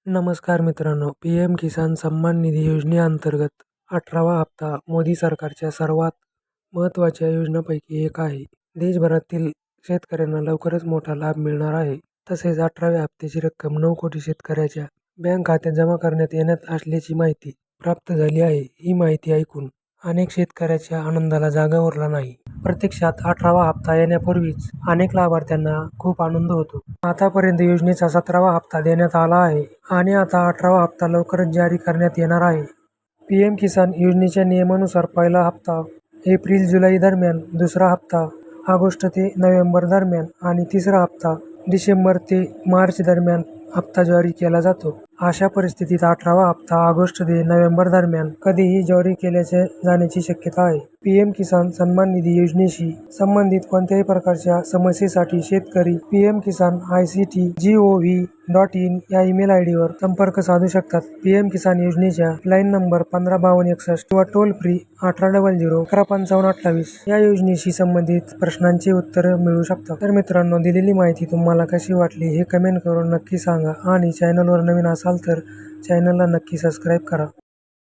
नमस्कार मित्रांनो, पी.एम. किसान सन्मान निधी योजनेअंतर्गत 18वा हप्ता मोदी सरकारच्या सर्वात महत्त्वाच्या योजनांपैकी एक आहे. देशभरातील शेतकऱ्यांना लवकरच मोठा लाभ मिळणार आहे. तसेच 18व्या हप्त्याची रक्कम 9 कोटी शेतकऱ्यांच्या बँक खात्यात जमा करण्यात येणार असल्याची माहिती प्राप्त झाली आहे. ही माहिती ऐकून अनेक शेतकऱ्यांच्या आनंदाला जागा उरला नाही. प्रत्यक्षात 18वा हप्ता येण्यापूर्वीच अनेक लाभार्थ्यांना खूप आनंद होतो. आतापर्यंत योजनेचा 17वा हप्ता देण्यात आला आहे आणि आता 18वा हप्ता लवकरच जारी करण्यात येणार आहे. पी.एम. किसान योजनेच्या नियमानुसार पहिला हप्ता एप्रिल-जुलै दरम्यान, दुसरा हप्ता ऑगस्ट ते नोव्हेंबर दरम्यान आणि तिसरा हप्ता डिसेंबर ते मार्च दरम्यान हप्ता जारी केला जातो. अशा परिस्थितीत 18वा हप्ता ऑगस्ट ते नोव्हेंबर दरम्यान कधीही जारी केला जाण्याची शक्यता आहे. पी.एम. किसान सन्मान निधी योजनेशी संबंधित कोणत्याही प्रकारच्या समस्येसाठी शेतकरी pmkisan.ict.gov.in या ईमेल आयडीवर संपर्क साधू शकतात. पी.एम. किसान योजनेच्या लाईन नंबर 155261 किंवा टोल फ्री 1800 115528 या योजनेशी संबंधित प्रश्नांची उत्तरे मिळू शकतात. तर मित्रांनो, दिलेली माहिती तुम्हाला कशी वाटली हे कमेंट करून नक्की सांगा आणि चॅनलवर नवीन असाल तर चॅनलला नक्की सबस्क्राईब करा.